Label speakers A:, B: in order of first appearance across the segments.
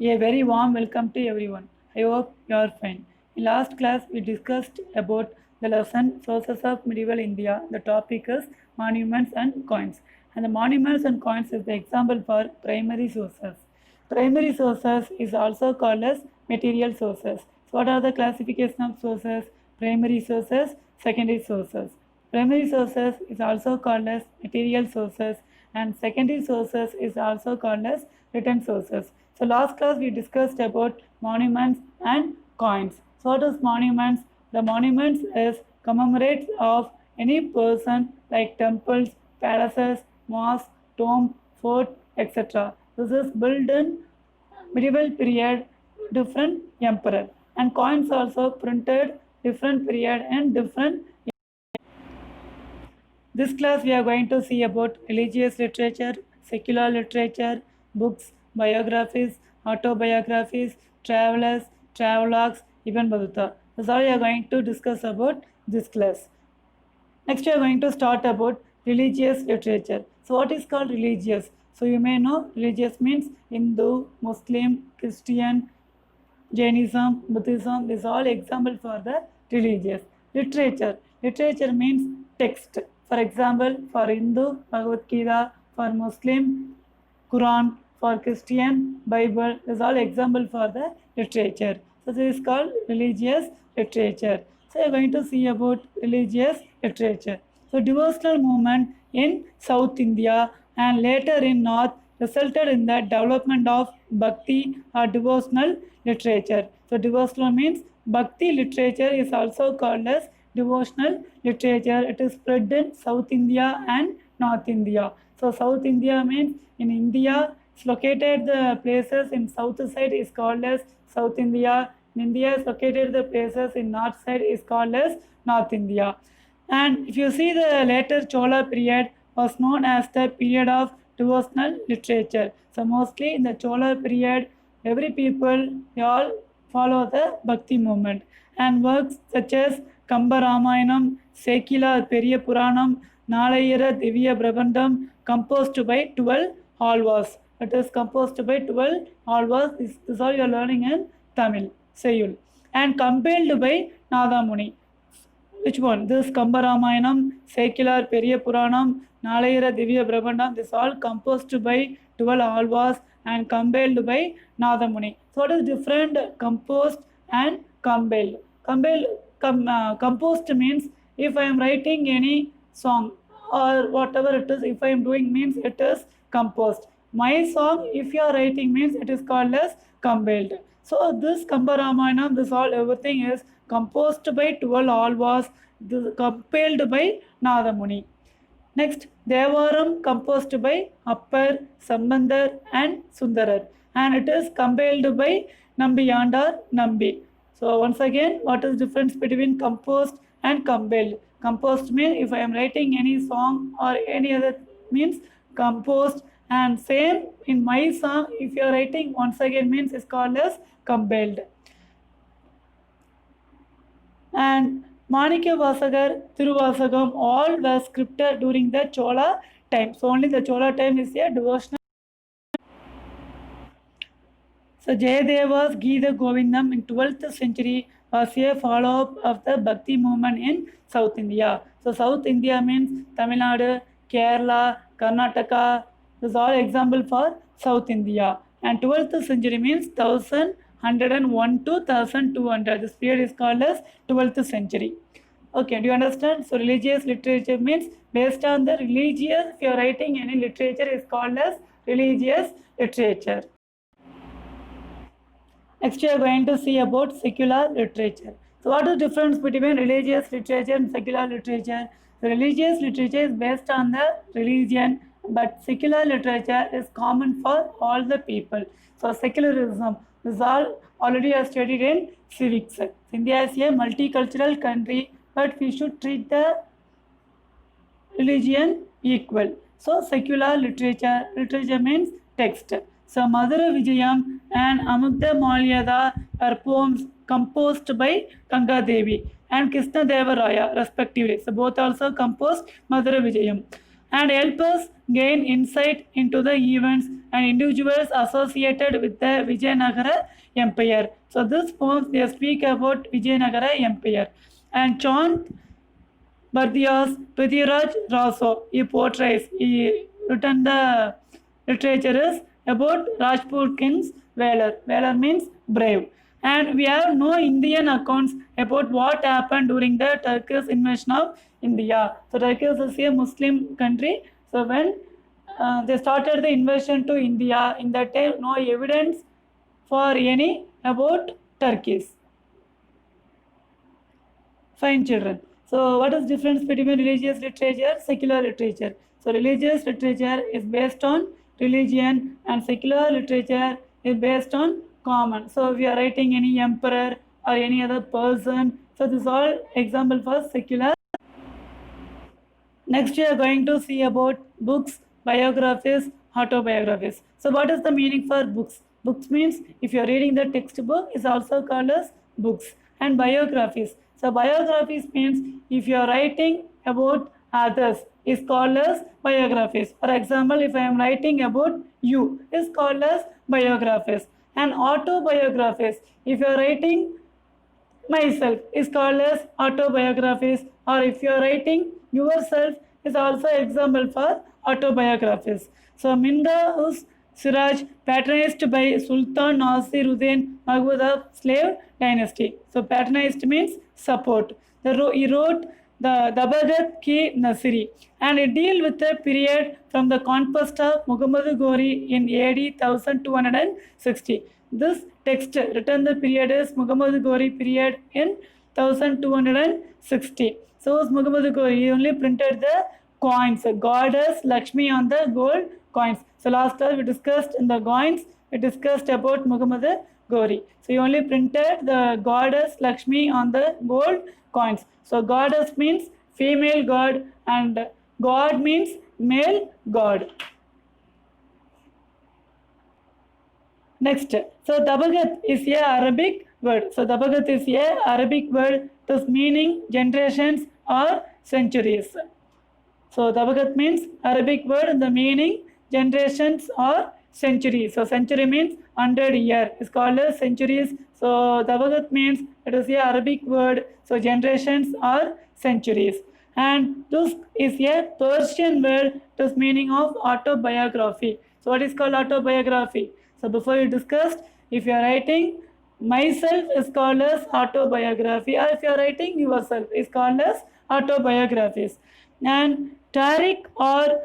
A: A very warm welcome to everyone. I hope you are fine. In last class, we discussed about the lesson Sources of Medieval India. The topic is monuments and coins. And the monuments and coins is the example for primary sources. Primary sources is also called as material sources. So what are the classification of sources? Primary sources, secondary sources. Primary sources is also called as material sources and secondary sources is also called as written sources. So last class we discussed about monuments and coins. So what is monuments? The monuments is commemorates of any person like temples, palaces, mosques, tomb, fort, etc. This is built in medieval period, different emperor, and coins also printed different period and different. This class we are going to see about religious literature, secular literature, books, biographies, autobiographies, travelers, travelogues, even Baduta. That's all we are going to discuss about this class. Next we are going to start about religious literature. So what is called religious? So you may know religious means Hindu, Muslim, Christian, Jainism, Buddhism, this all example for the religious. Literature. Literature means text. For example, for Hindu, Bhagavad Gita, for Muslim, Quran, for Christian, Bible, this is all example for the literature. So this is called religious literature. So we are going to see about religious literature. So devotional movement in South India and later in North resulted in the development of Bhakti or devotional literature. So devotional means Bhakti literature is also called as devotional literature. It is spread in South India and North India. So South India means in India, it's located the places in south side is called as South India. In India is located the places in north side is called as North India. And if you see the later Chola period was known as the period of devotional literature. So mostly in the Chola period, every people they all follow the Bhakti movement. And works such as Kamba Ramayanam, Sekila Periya Puranam, Nalayira Divya Prabandam, composed by 12 Alvas. It is composed by 12 Alvas. This is all you are learning in Tamil, Seyul. And compiled by Nadamuni. Which one? This Kamba Ramayanam, Secular, Periya Puranam, Nalayira Divya Prabandam, this all composed by 12 Alvas and compiled by Nadamuni. So what is different composed and compiled? Composed means if I am writing any song or whatever it is, if I am doing means it is composed. My song, if you are writing means it is called as compiled. So this Kamba Ramayanam, this all everything is composed by 12 Alvas, compiled by Nadamuni. Next, Devaram composed by Appar, Sambandar and Sundarar, and it is compiled by Nambiyandar Nambi. So once again, what is difference between composed and compiled? Composed means if I am writing any song or any other means composed, and same in my song if you are writing once again means is called as compiled. And Manikya Vasagar, Thiruvasagam, all were scripted during the Chola time. So only the Chola time is a devotional. So Jayadeva's Gita Govindam in 12th century was a follow-up of the Bhakti movement in South India. So South India means Tamil Nadu, Kerala, Karnataka. This is all example for South India. And 12th century means 1101 to 1200. This period is called as 12th century. Okay, do you understand? So religious literature means based on the religious, if you are writing any literature is called as religious literature. Next we are going to see about secular literature. So what is the difference between religious literature and secular literature? The religious literature is based on the religion, but secular literature is common for all the people. So secularism, this is all already I studied in civics. India is a multicultural country, but we should treat the religion equal. So secular literature means text. So Madhura Vijayam and Amugdha Malyada are poems composed by Ganga Devi and Krishna Deva Raya respectively. So both also composed Madhura Vijayam. And help us gain insight into the events and individuals associated with the Vijayanagara Empire. So this poem they speak about Vijayanagara Empire. And Chant Bhardiya's Prithviraj Raso, he portrays, he written the literature is about Rajput king's valor. Valor means brave. And we have no Indian accounts about what happened during the Turkish invasion of India. So Turkey is a Muslim country. So when they started the invasion to India, in that time no evidence for any about Turkeys. Fine, children. So what is difference between religious literature, secular literature? So religious literature is based on religion and secular literature is based on common. So if you are writing any emperor or any other person, so this is all example for secular. Next we are going to see about books, biographies, autobiographies. So what is the meaning for books? Books means if you are reading the textbook is also called as books. And biographies. So biographies means if you are writing about others is called as biographies. For example, if I am writing about you is called as biographies. And autobiographies, if you are writing myself is called as autobiographies, or if you are writing yourself is also example for autobiographies. So Minda-us Siraj patronized by Sultan Nasiruddin Mahmud of slave dynasty. So patronized means support. He wrote the Dabagat Ki Nasiri and it deal with the period from the conquest of Muhammad Ghori in AD 1260. This text written the period is Muhammad Ghori period in 1260. So Muhammad Ghori he only printed the coins, goddess Lakshmi on the gold coins. So last class we discussed in the coins, we discussed about Muhammad Ghori. So he only printed the goddess Lakshmi on the gold coins. So goddess means female god and god means male god. Next, so Dabagat is a Arabic word. So Dabagat is a Arabic word, thus meaning generations or centuries. So Dabagat means Arabic word, the meaning generations or centuries. So century means 100 year. It's called as centuries. So Dabagat means it is a Arabic word. So generations or centuries. And this is a Persian word, thus meaning of autobiography. So what is called autobiography? So before you discussed, if you are writing myself is called as autobiography, or if you are writing yourself is called as autobiographies. And Tariq or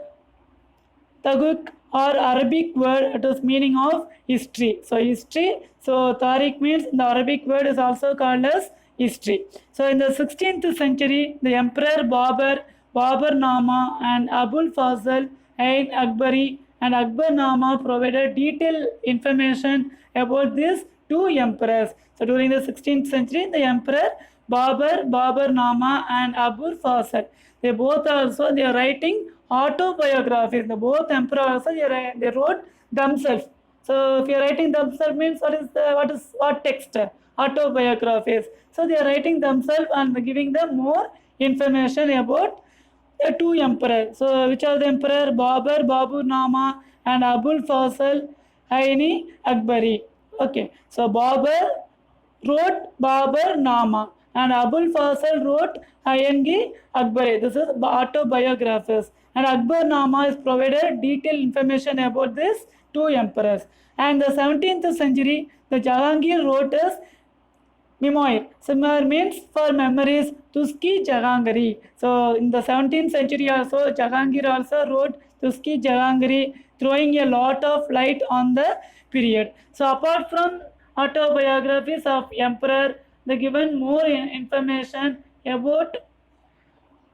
A: Taguk or Arabic word, it is meaning of history. So history, so Tariq means the Arabic word is also called as history. So in the 16th century, the Emperor Baburnama and Abul Fazl Ain Akbari and Akbarnama provided detailed information about these two emperors. So during the 16th century, the Emperor Baburnama and Abul Fazl, they both also they are writing autobiographies. The both emperors also they wrote themselves. So if you are writing themselves means what text? Autobiographies. So they are writing themselves and giving them more information about the two emperors. So which are the emperor? Baburnama and Abul Fazl Aini Akbari. Okay. So Babur wrote Baburnama and Abul Fazl wrote Aini Akbari. This is autobiographies. And Akbarnama is provided detailed information about these two emperors. And the 17th century, the Jahangir wrote as Memoir. Memoir means for memories, Tuski Jahangiri. So in the 17th century also, Jahangir also wrote Tuski Jahangiri, throwing a lot of light on the period. So apart from autobiographies of emperor, they given more information about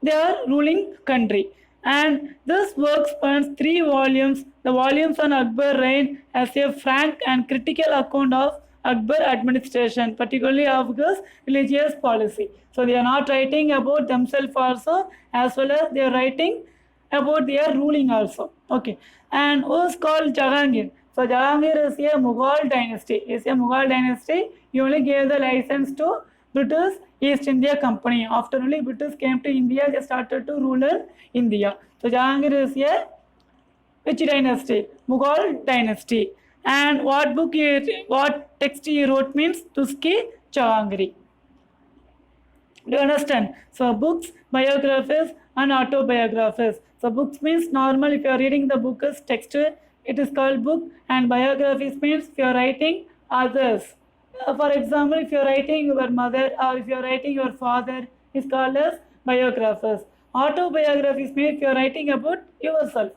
A: their ruling country. And this work spans 3 volumes. The volumes on Akbar reign as a frank and critical account of Akbar administration, particularly of his religious policy. So they are not writing about themselves also, as well as they are writing about their ruling also. Okay. And who is called Jahangir? So Jahangir is a Mughal dynasty. Is a Mughal dynasty. He only gave the license to British East India Company. After only British came to India, they started to rule in India. So Jahangir is a Which dynasty? Mughal dynasty. And what text he wrote means Tuski Chawangri. Do you understand? So books, biographies and autobiographies. So books means normal if you are reading the book as text, it is called book, and biographies means if you are writing others. For example, if you are writing your mother or if you are writing your father, is called as biographers. Autobiographies means if you are writing about yourself.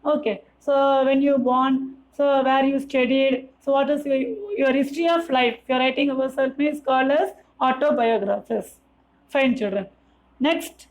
A: Okay, so when you born, so where you studied, so what is your history of life? If you are writing yourself means called as autobiographies. Fine, children. Next,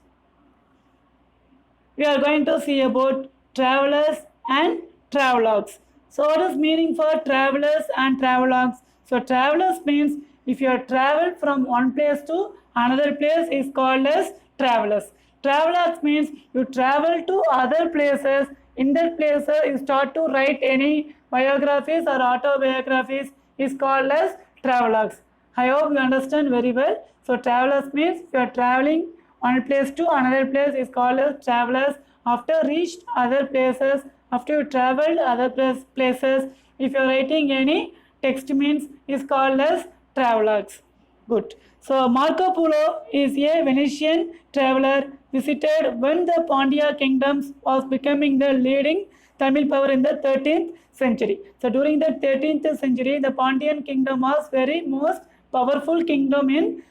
A: we are going to see about travelers and travelogues. So what is meaning for travelers and travelogues? So travelers means if you have traveled from one place to another place is called as travelers. Travelogues means you travel to other places. In that places you start to write any biographies or autobiographies is called as travelogues. I hope you understand very well. So travelers means if you are traveling one place to another place is called as travelers. After reached other places, after you traveled other places, if you are writing any text means is called as travelogues. Good. So Marco Polo is a Venetian traveler visited when the Pandya kingdoms was becoming the leading Tamil power in the 13th century. So during the 13th century, the Pandyan kingdom was very most powerful kingdom in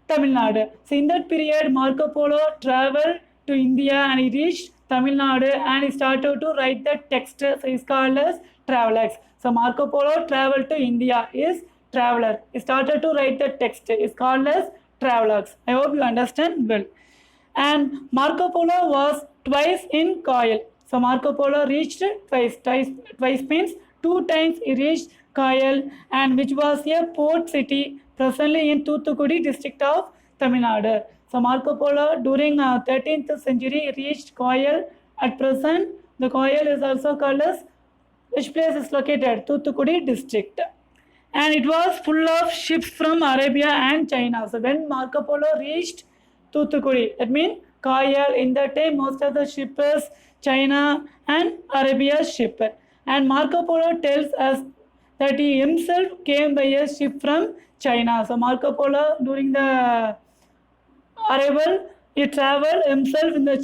A: Tamil Nadu. So in that period, Marco Polo traveled to India and he reached Tamil Nadu and he started to write the text. So it's called as travelogues. So Marco Polo traveled to India is traveler. He started to write the text. It's called as travelogues. I hope you understand well. And Marco Polo was twice in Coil. So Marco Polo reached twice. Twice means two times he reached Coil, and which was a port city presently in Thoothukudi district of Tamil Nadu. So Marco Polo during 13th century reached Coil. At present, the Coil is also called as which place is located? Thoothukudi district. And it was full of ships from Arabia and China. So when Marco Polo reached Thoothukudi, that means Coil, in that time most of the ships China and Arabia ship. And Marco Polo tells us that he himself came by a ship from China. So Marco Polo during the arrival, he traveled himself in the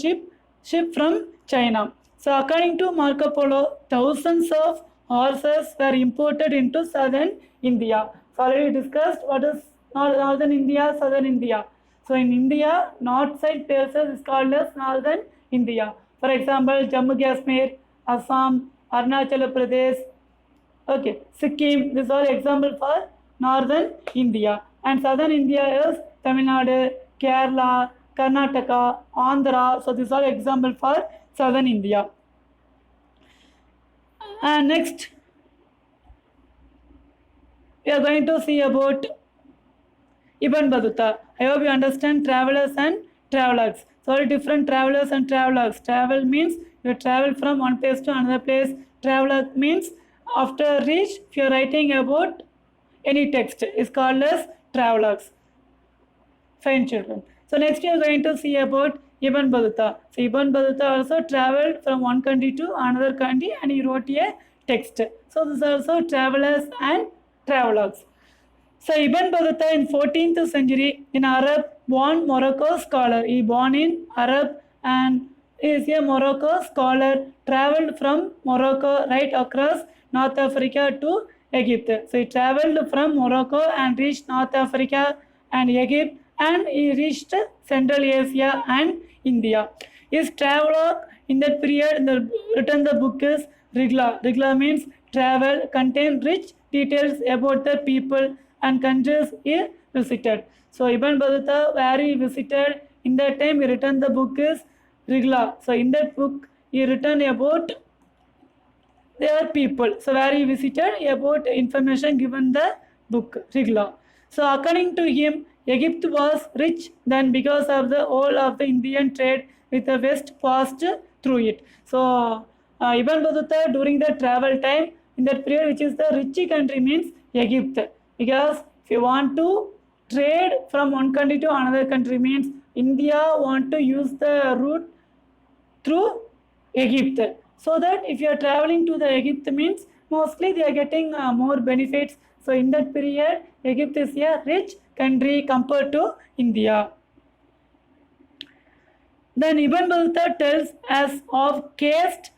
A: ship from China. So according to Marco Polo, thousands of horses were imported into southern India. So already discussed what is northern India, southern India. So in India, north side places is called as northern India. For example, Jammu Kashmir, Assam, Arunachal Pradesh, okay, Sikkim. These are example for northern India. And southern India is Tamil Nadu, Kerala, Karnataka, Andhra. So these are example for southern India. And next, we are going to see about Ibn Battuta. I hope you understand travelers and travelogues. So different travelers and travelogues. Travel means you travel from one place to another place. Travelogue means after reach, if you are writing about any text, is called as travelogues. Fine, children. So next we are going to see about Ibn Battuta. So Ibn Battuta also traveled from one country to another country and he wrote a text. So this is also travelers and travelogues. So Ibn Battuta in 14th century in Arab born Morocco scholar. He born in Arab and is a Morocco scholar. Traveled from Morocco right across North Africa to Egypt. So he traveled from Morocco and reached North Africa and Egypt, and he reached Central Asia and India. His travelogue in that period, written the book is Rigla. Rigla means travel, contain rich details about the people and countries he visited. So Ibn Battuta, where he visited, in that time he written the book is Rigla. So in that book he written about their people. So where he visited, about information given the book Rigla. So according to him, Egypt was rich then because of the whole of the Indian trade with the West passed through it. So Ibn Battuta during the travel time in that period, which is the rich country, means Egypt, because if you want to trade from one country to another country means India want to use the route through Egypt. So that if you are traveling to the Egypt means mostly they are getting more benefits. So in that period, Egypt is a rich country compared to India. Then Ibn Battuta tells us of caste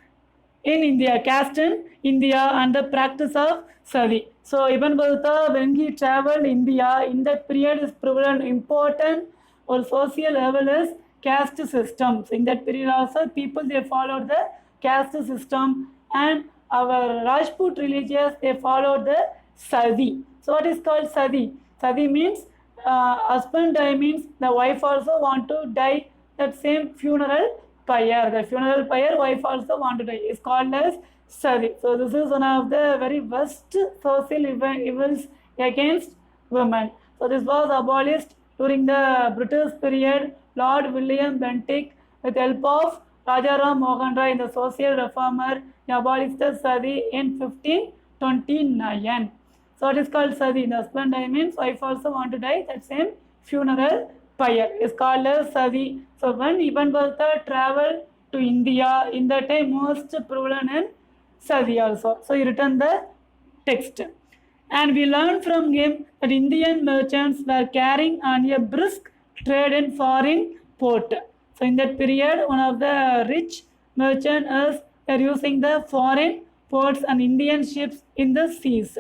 A: in India, caste in India and the practice of sadi. So Ibn Battuta, when he traveled India, in that period is prevalent important or social level is caste systems. In that period also people they followed the caste system, and our Rajput religious they followed the sadi. So what is called sadi? Sadi means husband die means the wife also want to die, that same funeral pyre. The funeral pyre wife also want to die is called as sadi. So this is one of the very worst social evils against women. So this was abolished during the British period. Lord William Bentinck, with help of Rajaram Mohan Roy, the social reformer, he abolished the sadi in 1529. So it is called sadi. The husband die means wife also want to die, that same funeral pyre is called as sadi. So when Ibn Battuta traveled to India, in that time most prevalent in sadi also. So he written the text. And we learn from him that Indian merchants were carrying on a brisk trade in foreign port. So in that period, one of the rich merchants is they're using the foreign ports and Indian ships in the seas.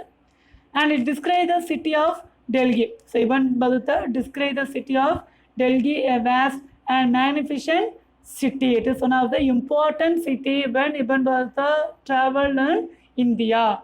A: And it describes the city of Delhi. So Ibn Battuta describes the city of Delhi, a vast and magnificent city. It is one of the important city when Ibn Battuta traveled in India.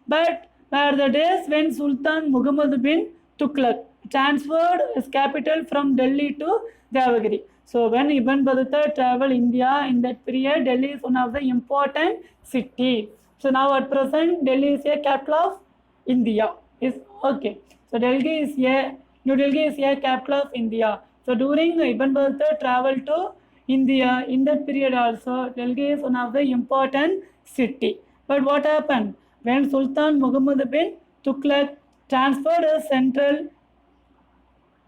A: But were the days when Sultan Muhammad bin Tughlaq transferred his capital from Delhi to Devagiri. So when Ibn Battuta traveled India, in that period, Delhi is one of the important city. So now at present, Delhi is a capital of India. Is okay. So Delhi is a New Delhi is a capital of India. So during Ibn Battuta travel to India, in that period also, Delhi is one of the important city. But what happened? When Sultan Muhammad bin Tughlaq transferred his central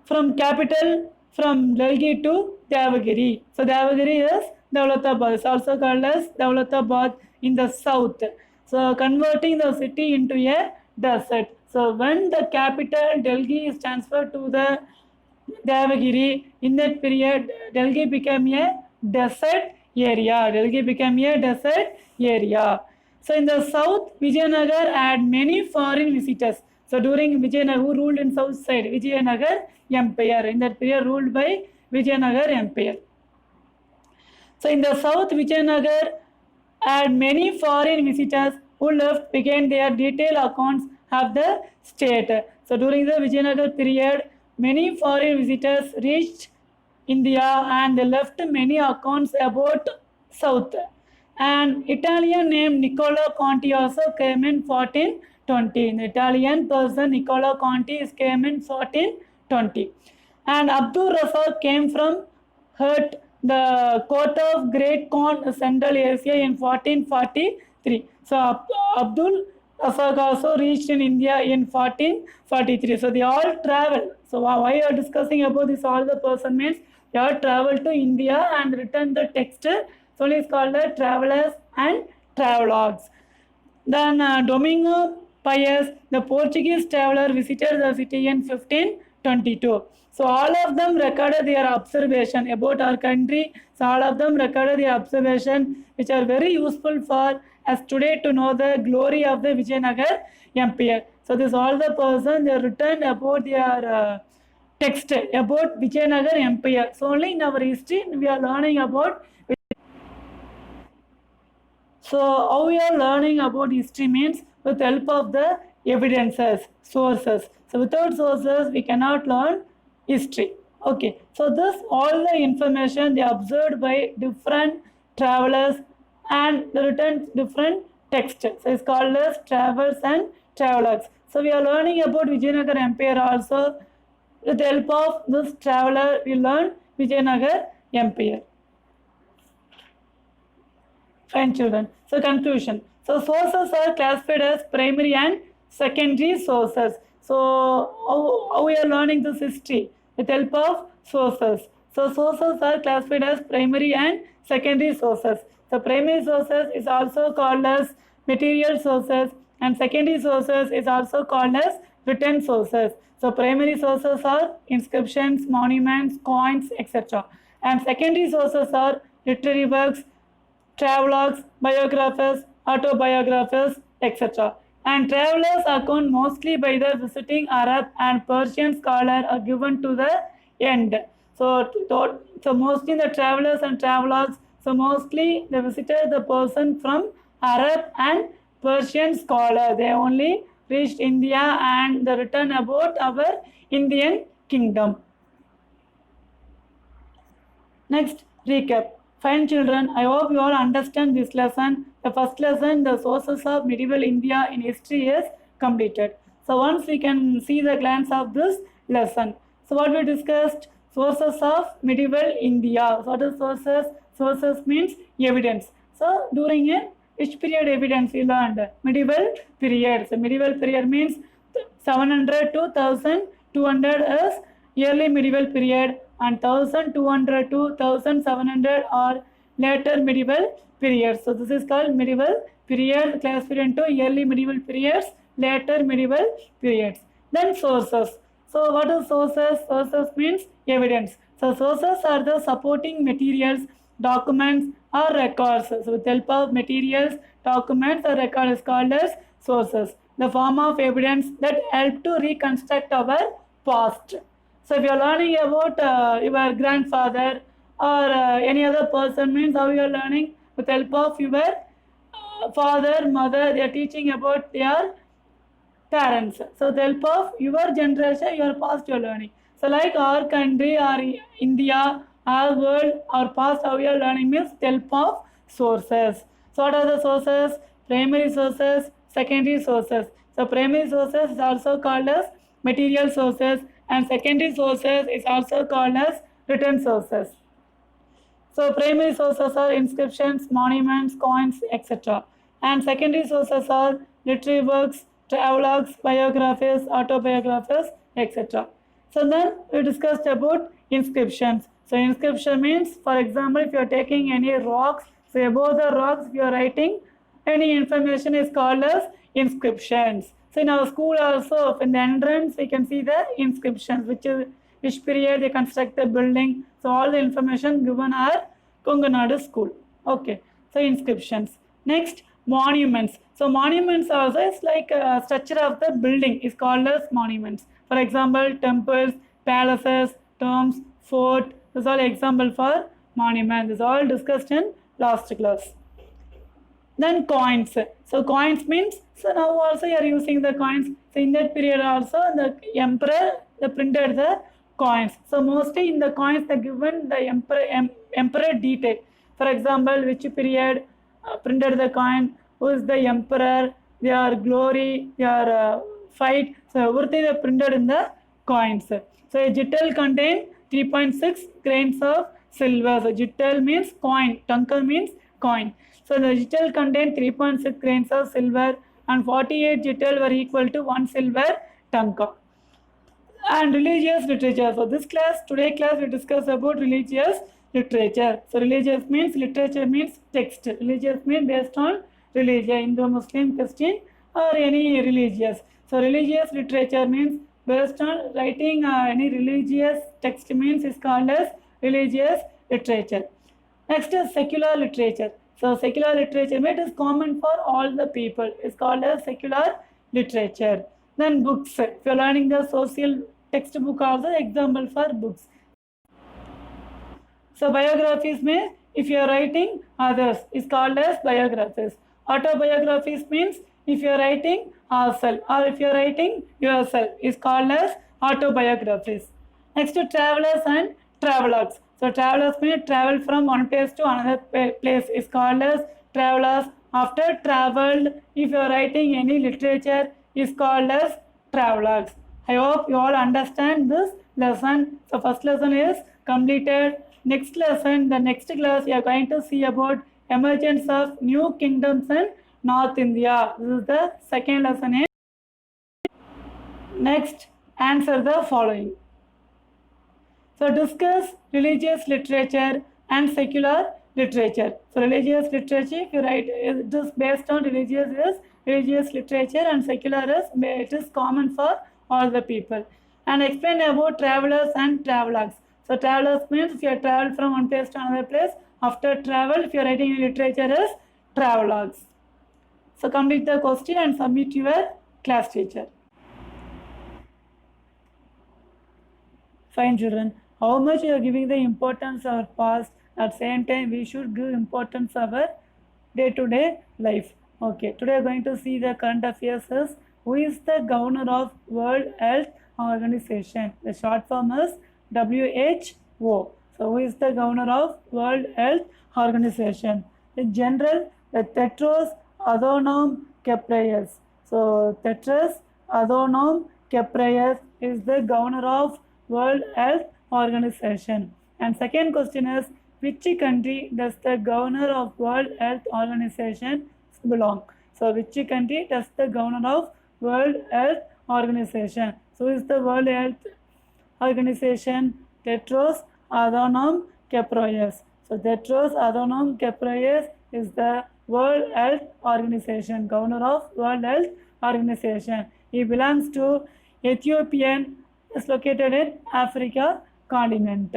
A: from capital from Delhi to Devagiri. So Devagiri is Daulatabad. It's also called as Daulatabad in the south. So converting the city into a desert. So when the capital Delhi is transferred to the Devagiri, in that period Delhi became a desert area. Delhi became a desert area. So in the south, Vijayanagar had many foreign visitors. So during Vijayanagar, who ruled in south side? Vijayanagar Empire. In that period ruled by Vijayanagar Empire. So in the south, Vijayanagar had many foreign visitors who left began their detailed accounts of the state. So during the Vijayanagar period, many foreign visitors reached India and they left many accounts about south. An Italian named Niccolo Conti also came in 1420. The Italian person Niccolo Conti came in 1420. And Abdul Razzaq came from Hurt, the court of Great Khan, Central Asia in 1443. So Abdul Razzaq also reached in India in 1443. So they all traveled. So why you are discussing about this? All the person means they all traveled to India and written the text. So it is called the travelers and travelogues. Then Domingo Paes, the Portuguese traveler, visited the city in 1522. So all of them recorded their observation about our country. So all of them recorded their observation, which are very useful for us today to know the glory of the Vijayanagar Empire. So this all the person they written about their text about Vijayanagar Empire. So only in our history we are learning about. So how we are learning about history means with the help of the evidences, sources. So without sources we cannot learn history. Okay, so this all the information they observed by different travelers and the written different texts. So it's called as travels and travelogues. So we are learning about Vijayanagar Empire also. With the help of this traveler we learn Vijayanagar Empire. Fine children. So conclusion. So sources are classified as primary and secondary sources. So how we are learning this history? With help of sources. So sources are classified as primary and secondary sources. So primary sources is also called as material sources, and secondary sources is also called as written sources. So primary sources are inscriptions, monuments, coins, etc. And secondary sources are literary works, travelogues, biographers, autobiographers, etc. And travelers account mostly by the visiting Arab and Persian scholar are given to the end. So mostly the travelers and travelogues, so mostly they visited the person from Arab and Persian scholar. They only reached India and they written about our Indian kingdom. Next, recap. Fine children, I hope you all understand this lesson. The first lesson, the sources of medieval India in history is completed. So once we can see the glance of this lesson. So what we discussed, sources of medieval India. So what is sources? Sources means evidence. So during a which period evidence we learned? Medieval period. So medieval period means 700 to 1200 is early medieval period, and 1200 to 1700 are later medieval period. So this is called medieval period, classified into early medieval periods, later medieval periods. Then sources. So what is sources? Sources means evidence. So sources are the supporting materials, documents or records. So with help of materials, documents or records is called as sources, the form of evidence that help to reconstruct our past. So if you are learning about your grandfather or any other person, means how you are learning with help of your father, mother, they are teaching about their parents. So the help of your generation, your past you are learning. So like our country, our India, our world, our past, how we are learning means the help of sources. So what are the sources? Primary sources, secondary sources. So primary sources is also called as material sources, and secondary sources is also called as written sources. So primary sources are inscriptions, monuments, coins, etc. And secondary sources are literary works, travelogues, biographies, autobiographies, etc. So then we discussed about inscriptions. So inscription means, for example, if you are taking any rocks, so above the rocks, if you are writing any information is called as inscriptions. So in our school also, in the entrance, we can see the inscriptions, which period they construct the building. So all the information given are Konganadu school. Okay, so inscriptions. Next, monuments. So monuments also is like a structure of the building is called as monuments. For example, temples, palaces, tombs, fort. This is all example for monuments. This is all discussed in last class. Then coins. So coins means, so now also you are using the coins. So in that period also the emperor they printed the coins. So mostly in the coins they given the emperor detail. For example, which period printed the coin, who is the emperor, their glory, their fight. So everything they printed in the coins. So a jittel contain 3.6 grains of silver. So jittel means coin, tanka means coin. So the jittel contained 3.6 grains of silver, and 48 jittel were equal to 1 silver tanka. And religious literature. So this class, today class, we discuss about religious literature. So religious means, literature means text. Religious means based on religion, Hindu, Muslim, Christian or any religious. So religious literature means based on writing any religious text means is called as religious literature. Next is secular literature. So secular literature means it is common for all the people. It's called as secular literature. Then books. If you are learning the social textbook also example for books. So biographies means if you are writing others is called as biographies. Autobiographies means if you are writing ourselves or if you are writing yourself is called as autobiographies. Next to travelers and travelogues. So travelers means travel from one place to another place is called as travelers. After traveled, if you are writing any literature is called as travelogues. I hope you all understand this lesson. So first lesson is completed. Next lesson, the next class, you are going to see about emergence of new kingdoms in North India. This is the second lesson. Next, answer the following. So discuss religious literature and secular literature. So religious literature, if you write, it is based on religious literature, and secular is it is common for all the people. And explain about travelers and travelogues. So travelers means if you have traveled from one place to another place. After travel, if you are writing in literature, is travelogues. So complete the question and submit to your class teacher. Fine, children. How much you are giving the importance of our past? At the same time, we should give importance of our day-to-day life. Okay, today we are going to see the current affairs is who is the governor of World Health Organization. The short form is WHO. So who is the governor of World Health Organization? In general, the Tedros Adhanom Ghebreyesus. So Tedros Adhanom Ghebreyesus is the governor of World Health Organization. And second question is, which country does the governor of World Health Organization belong? So which country does the governor of World Health Organization? So is the World Health Organization Tedros Adhanom Ghebreyesus. So Tedros Adhanom Ghebreyesus is the World Health Organization, governor of World Health Organization. He belongs to Ethiopian, is located in Africa continent.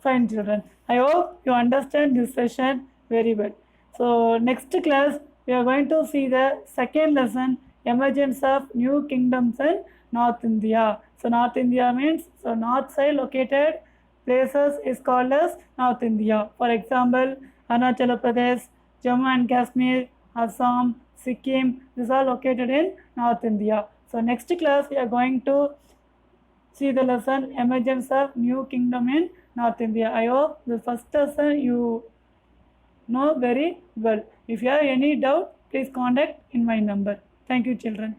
A: Fine, children. I hope you understand this session very well. So next class we are going to see the second lesson, emergence of new kingdoms in North India. So North India means, so north side located places is called as North India. For example, Arunachal Pradesh, Jammu and Kashmir, Assam, Sikkim, these are located in North India. So next class we are going to see the lesson emergence of new kingdom in North India. I hope the first lesson you know very well. If you have any doubt, please contact in my number. Thank you, children.